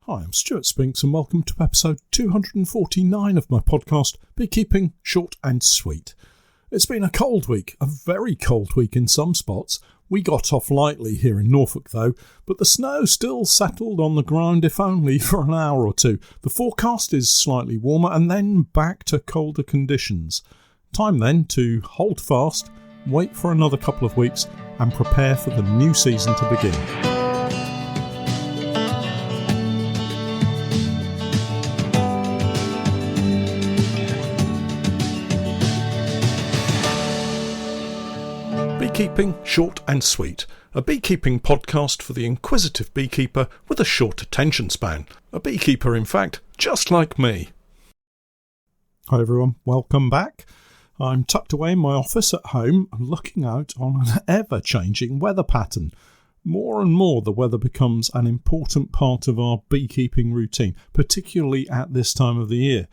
Hi, I'm Stewart Spinks and welcome to episode 249 of my podcast, Beekeeping Short and Sweet. It's been a cold week, a very cold week in some spots. We got off lightly here in Norfolk though, but the snow still settled on the ground if only for an hour or two. The forecast is slightly warmer and then back to colder conditions. Time then to hold fast, wait for another couple of weeks and prepare for the new season to begin. Beekeeping Short and Sweet, a beekeeping podcast for the inquisitive beekeeper with a short attention span. A beekeeper, in fact, just like me. Hi everyone, welcome back. I'm tucked away in my office at home, looking out on an ever-changing weather pattern. More and more the weather becomes an important part of our beekeeping routine, particularly at this time of the year.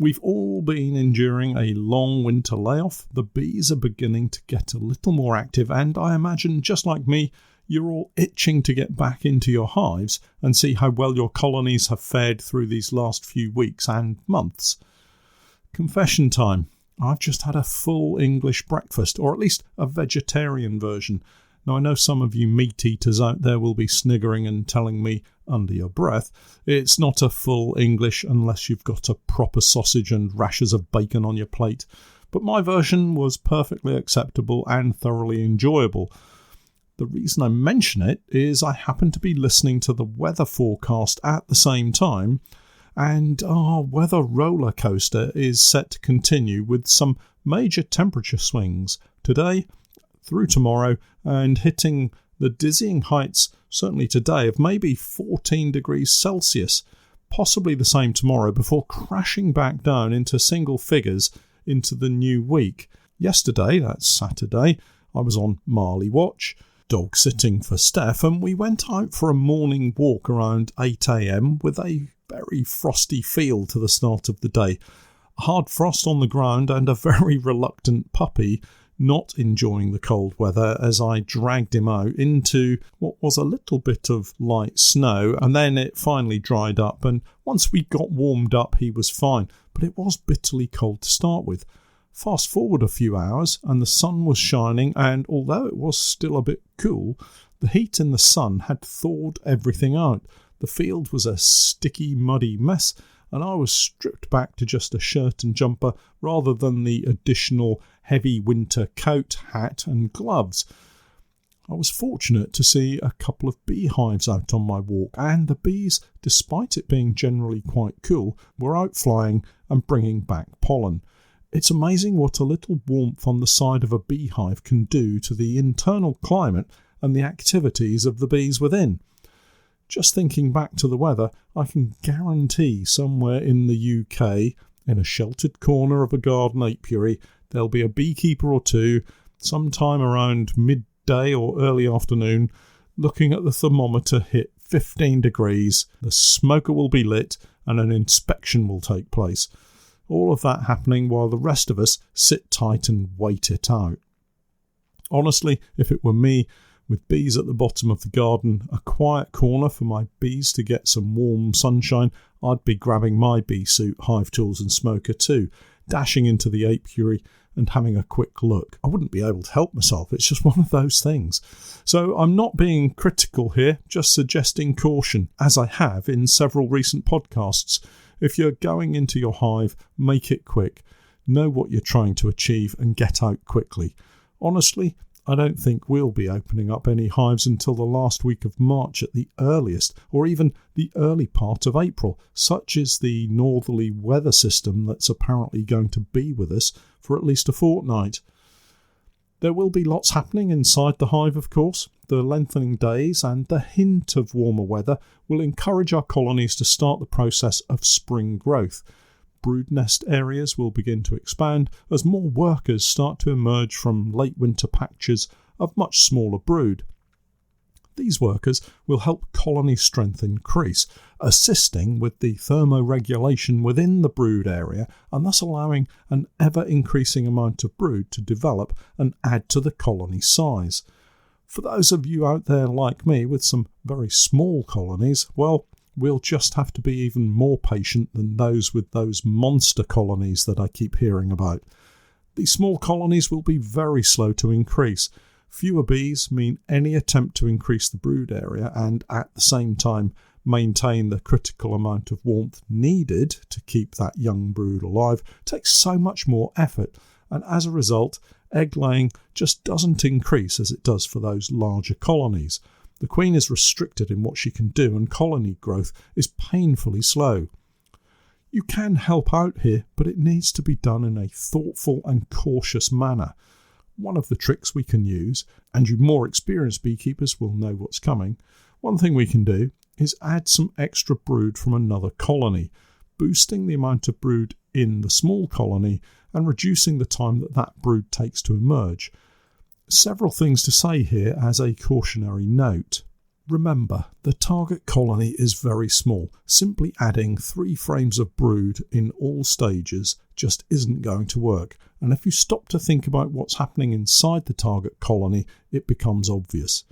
We've all been enduring a long winter layoff. The bees are beginning to get a little more active, and I imagine, just like me, you're all itching to get back into your hives and see how well your colonies have fared through these last few weeks and months. Confession time. I've just had a full English breakfast, or at least a vegetarian version. Now, I know some of you meat eaters out there will be sniggering and telling me, under your breath, it's not a full English unless you've got a proper sausage and rashers of bacon on your plate. But my version was perfectly acceptable and thoroughly enjoyable. The reason I mention it is I happen to be listening to the weather forecast at the same time, and our weather roller coaster is set to continue with some major temperature swings today through tomorrow and hitting the dizzying heights, certainly today, of maybe 14 degrees Celsius, possibly the same tomorrow, before crashing back down into single figures into the new week. Yesterday, that's Saturday, I was on Marley watch, dog sitting for Steph, and we went out for a morning walk around 8 a.m. with a very frosty feel to the start of the day. Hard frost on the ground and a very reluctant puppy not enjoying the cold weather as I dragged him out into what was a little bit of light snow, and then it finally dried up, and once we got warmed up he was fine, but it was bitterly cold to start with. Fast forward a few hours and the sun was shining, and although it was still a bit cool, the heat in the sun had thawed everything out. The field was a sticky, muddy mess, and I was stripped back to just a shirt and jumper rather than the additional heavy winter coat, hat and gloves. I was fortunate to see a couple of beehives out on my walk, and the bees, despite it being generally quite cool, were out flying and bringing back pollen. It's amazing what a little warmth on the side of a beehive can do to the internal climate and the activities of the bees within. Just thinking back to the weather, I can guarantee somewhere in the UK, in a sheltered corner of a garden apiary, there'll be a beekeeper or two, sometime around midday or early afternoon, looking at the thermometer hit 15 degrees, the smoker will be lit, and an inspection will take place. All of that happening while the rest of us sit tight and wait it out. Honestly, if it were me, with bees at the bottom of the garden, a quiet corner for my bees to get some warm sunshine, I'd be grabbing my bee suit, hive tools and smoker too, dashing into the apiary and having a quick look. I wouldn't be able to help myself, it's just one of those things. So I'm not being critical here, just suggesting caution, as I have in several recent podcasts. If you're going into your hive, make it quick. Know what you're trying to achieve and get out quickly. Honestly, I don't think we'll be opening up any hives until the last week of March at the earliest, or even the early part of April. Such is the northerly weather system that's apparently going to be with us for at least a fortnight. There will be lots happening inside the hive, of course. The lengthening days and the hint of warmer weather will encourage our colonies to start the process of spring growth. Brood nest areas will begin to expand as more workers start to emerge from late winter patches of much smaller brood. These workers will help colony strength increase, assisting with the thermoregulation within the brood area and thus allowing an ever-increasing amount of brood to develop and add to the colony size. For those of you out there like me with some very small colonies, well, we'll just have to be even more patient than those with those monster colonies that I keep hearing about. These small colonies will be very slow to increase. Fewer bees mean any attempt to increase the brood area and at the same time maintain the critical amount of warmth needed to keep that young brood alive takes so much more effort, and as a result, egg laying just doesn't increase as it does for those larger colonies. The queen is restricted in what she can do, and colony growth is painfully slow. You can help out here, but it needs to be done in a thoughtful and cautious manner. One of the tricks we can use, and you more experienced beekeepers will know what's coming, one thing we can do is add some extra brood from another colony, boosting the amount of brood in the small colony and reducing the time that brood takes to emerge. Several things to say here as a cautionary note. Remember, the target colony is very small. Simply adding 3 frames of brood in all stages just isn't going to work. And if you stop to think about what's happening inside the target colony, it becomes obvious.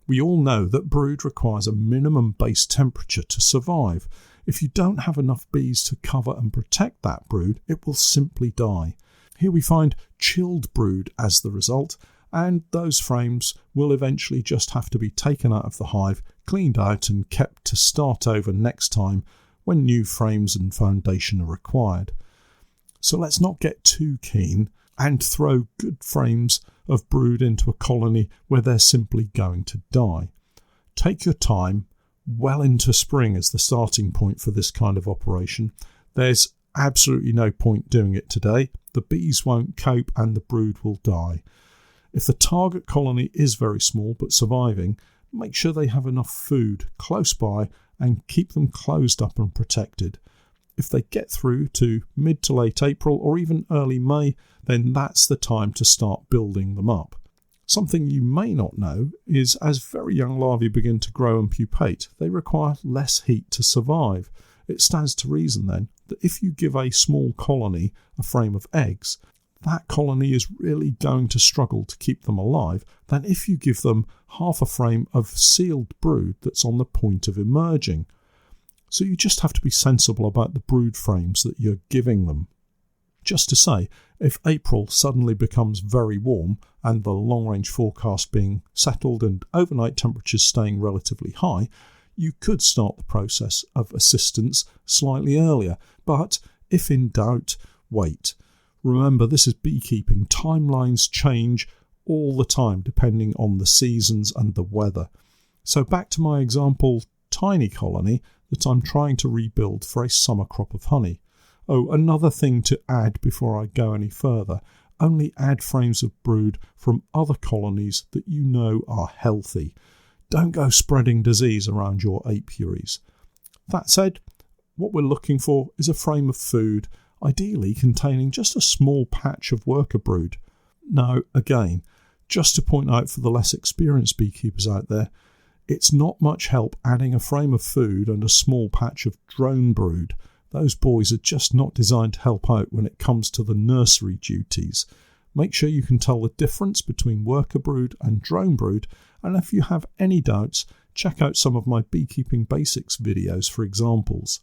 We all know that brood requires a minimum base temperature to survive. If you don't have enough bees to cover and protect that brood, it will simply die. Here we find chilled brood as the result, and those frames will eventually just have to be taken out of the hive, cleaned out and kept to start over next time when new frames and foundation are required. So let's not get too keen and throw good frames of brood into a colony where they're simply going to die. Take your time. Well into spring is the starting point for this kind of operation. There's absolutely no point doing it today. The bees won't cope and the brood will die. If the target colony is very small but surviving, make sure they have enough food close by and keep them closed up and protected. If they get through to mid to late April or even early May, then that's the time to start building them up. Something you may not know is as very young larvae begin to grow and pupate, they require less heat to survive. It stands to reason then that if you give a small colony a frame of eggs, that colony is really going to struggle to keep them alive than if you give them half a frame of sealed brood that's on the point of emerging. So you just have to be sensible about the brood frames that you're giving them. Just to say, if April suddenly becomes very warm and the long-range forecast being settled and overnight temperatures staying relatively high, you could start the process of assistance slightly earlier. But if in doubt, wait. Remember, this is beekeeping. Timelines change all the time depending on the seasons and the weather. So back to my example, tiny colony that I'm trying to rebuild for a summer crop of honey. Oh, another thing to add before I go any further. Only add frames of brood from other colonies that you know are healthy. Don't go spreading disease around your apiaries. That said, what we're looking for is a frame of food, ideally containing just a small patch of worker brood. Now, again, just to point out for the less experienced beekeepers out there, it's not much help adding a frame of food and a small patch of drone brood. Those boys are just not designed to help out when it comes to the nursery duties. Make sure you can tell the difference between worker brood and drone brood, and if you have any doubts, check out some of my Beekeeping Basics videos for examples.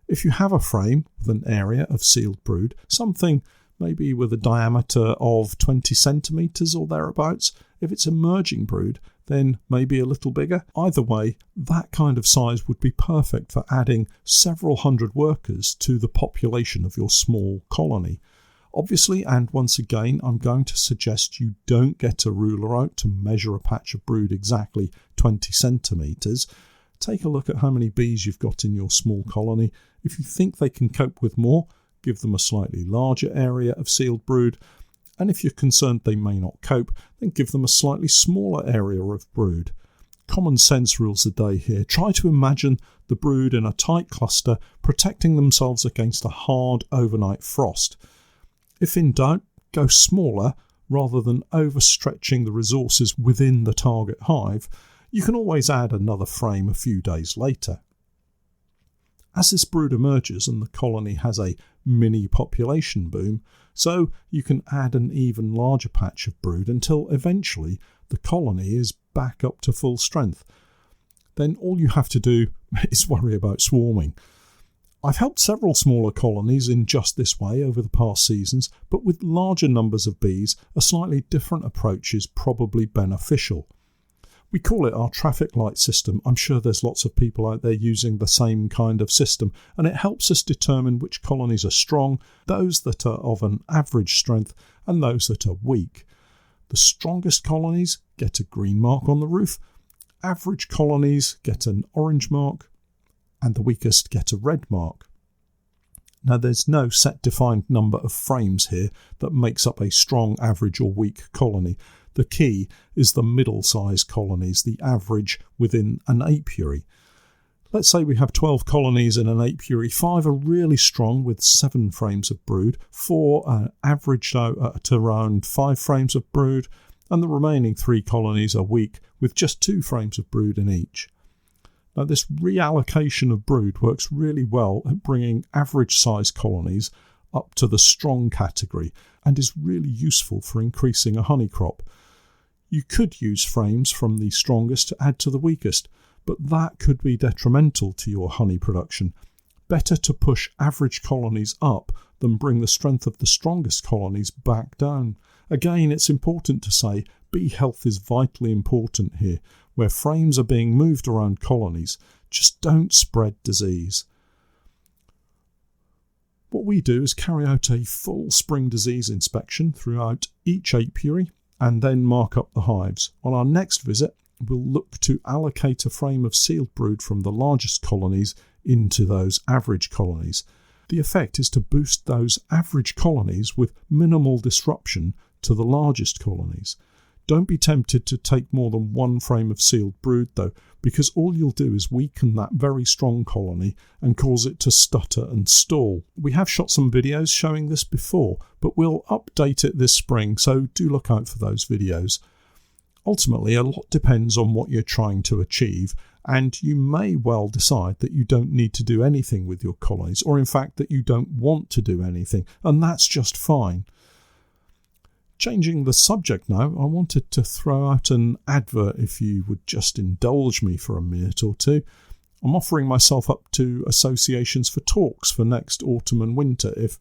If you have a frame with an area of sealed brood, something maybe with a diameter of 20 centimetres or thereabouts, if it's emerging brood, then maybe a little bigger. Either way, that kind of size would be perfect for adding several hundred workers to the population of your small colony. Obviously, and once again, I'm going to suggest you don't get a ruler out to measure a patch of brood exactly 20 centimetres. Take a look at how many bees you've got in your small colony. If you think they can cope with more, give them a slightly larger area of sealed brood. And if you're concerned they may not cope, then give them a slightly smaller area of brood. Common sense rules the day here. Try to imagine the brood in a tight cluster protecting themselves against a hard overnight frost. If in doubt, go smaller rather than overstretching the resources within the target hive. You can always add another frame a few days later. As this brood emerges and the colony has a mini population boom, so you can add an even larger patch of brood until eventually the colony is back up to full strength. Then all you have to do is worry about swarming. I've helped several smaller colonies in just this way over the past seasons, but with larger numbers of bees, a slightly different approach is probably beneficial. We call it our traffic light system. I'm sure there's lots of people out there using the same kind of system, and it helps us determine which colonies are strong, those that are of an average strength, and those that are weak. The strongest colonies get a green mark on the roof, average colonies get an orange mark, and the weakest get a red mark. Now, there's no set defined number of frames here that makes up a strong, average or weak colony. The key is the middle-sized colonies, the average within an apiary. Let's say we have 12 colonies in an apiary. 5 are really strong with 7 frames of brood, 4 are averaged out at around 5 frames of brood, and the remaining 3 colonies are weak with just 2 frames of brood in each. Now, this reallocation of brood works really well at bringing average-sized colonies up to the strong category and is really useful for increasing a honey crop. You could use frames from the strongest to add to the weakest, but that could be detrimental to your honey production. Better to push average colonies up than bring the strength of the strongest colonies back down. Again, it's important to say bee health is vitally important here. Where frames are being moved around colonies, just don't spread disease. What we do is carry out a full spring disease inspection throughout each apiary and then mark up the hives. On our next visit, we'll look to allocate a frame of sealed brood from the largest colonies into those average colonies. The effect is to boost those average colonies with minimal disruption to the largest colonies. Don't be tempted to take more than 1 frame of sealed brood though, because all you'll do is weaken that very strong colony and cause it to stutter and stall. We have shot some videos showing this before, but we'll update it this spring, so do look out for those videos. Ultimately, a lot depends on what you're trying to achieve, and you may well decide that you don't need to do anything with your colonies, or in fact that you don't want to do anything, and that's just fine. Changing the subject now, I wanted to throw out an advert if you would just indulge me for a minute or two. I'm offering myself up to associations for talks for next autumn and winter if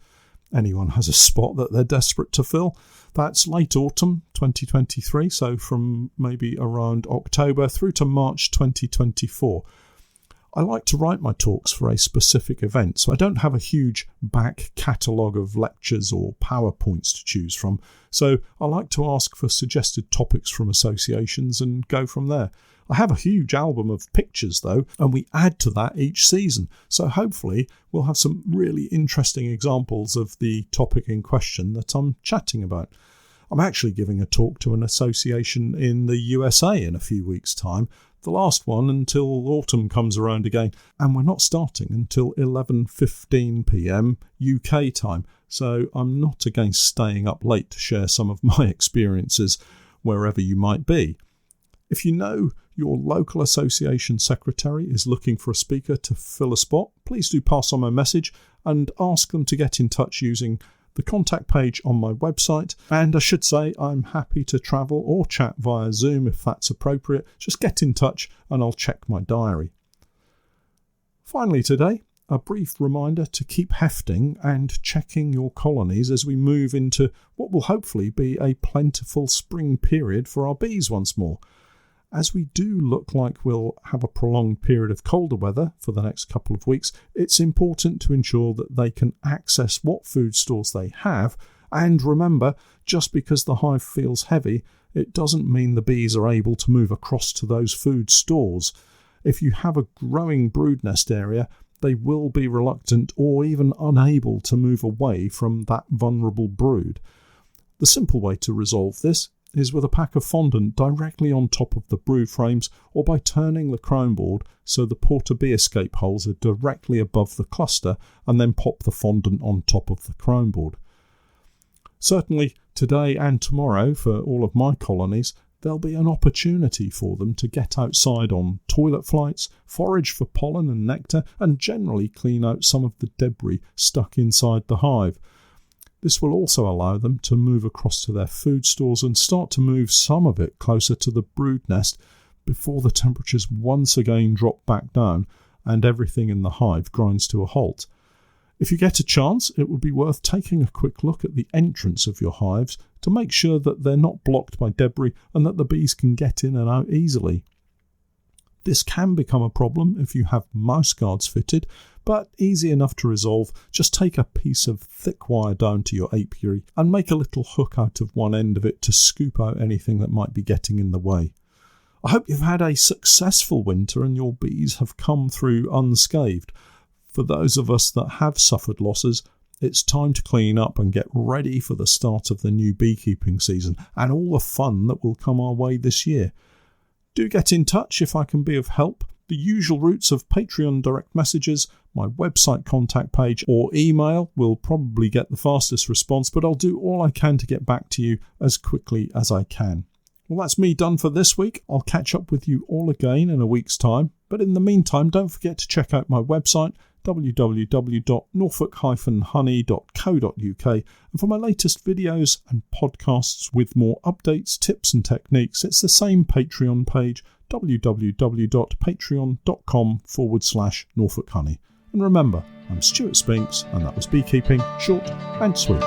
anyone has a spot that they're desperate to fill. That's late autumn 2023, so from maybe around October through to March 2024. I like to write my talks for a specific event, so I don't have a huge back catalogue of lectures or PowerPoints to choose from, so I like to ask for suggested topics from associations and go from there. I have a huge album of pictures though, and we add to that each season, so hopefully we'll have some really interesting examples of the topic in question that I'm chatting about. I'm actually giving a talk to an association in the USA in a few weeks' time, the last one until autumn comes around again, and we're not starting until 11:15 p.m. UK time, so I'm not against staying up late to share some of my experiences wherever you might be. If you know your local association secretary is looking for a speaker to fill a spot, please do pass on my message and ask them to get in touch using the contact page on my website. And I should say I'm happy to travel or chat via Zoom if that's appropriate. Just get in touch and I'll check my diary. Finally today, a brief reminder to keep hefting and checking your colonies as we move into what will hopefully be a plentiful spring period for our bees once more. As we do look like we'll have a prolonged period of colder weather for the next couple of weeks, it's important to ensure that they can access what food stores they have. And remember, just because the hive feels heavy, it doesn't mean the bees are able to move across to those food stores. If you have a growing brood nest area, they will be reluctant or even unable to move away from that vulnerable brood. The simple way to resolve this is with a pack of fondant directly on top of the brood frames, or by turning the crown board so the porter bee escape holes are directly above the cluster, and then pop the fondant on top of the crown board. Certainly today and tomorrow for all of my colonies, there'll be an opportunity for them to get outside on toilet flights, forage for pollen and nectar, and generally clean out some of the debris stuck inside the hive. This will also allow them to move across to their food stores and start to move some of it closer to the brood nest before the temperatures once again drop back down and everything in the hive grinds to a halt. If you get a chance, it would be worth taking a quick look at the entrance of your hives to make sure that they're not blocked by debris and that the bees can get in and out easily. This can become a problem if you have mouse guards fitted, but easy enough to resolve. Just take a piece of thick wire down to your apiary and make a little hook out of one end of it to scoop out anything that might be getting in the way. I hope you've had a successful winter and your bees have come through unscathed. For those of us that have suffered losses, it's time to clean up and get ready for the start of the new beekeeping season and all the fun that will come our way this year. Do get in touch if I can be of help. The usual routes of Patreon direct messages, my website contact page, or email will probably get the fastest response, but I'll do all I can to get back to you as quickly as I can. Well, that's me done for this week. I'll catch up with you all again in a week's time. But in the meantime, don't forget to check out my website, www.norfolk-honey.co.uk, and for my latest videos and podcasts with more updates, tips and techniques, it's the same Patreon page, www.patreon.com/Norfolk Honey. And remember, I'm Stewart Spinks, and that was Beekeeping Short and Sweet.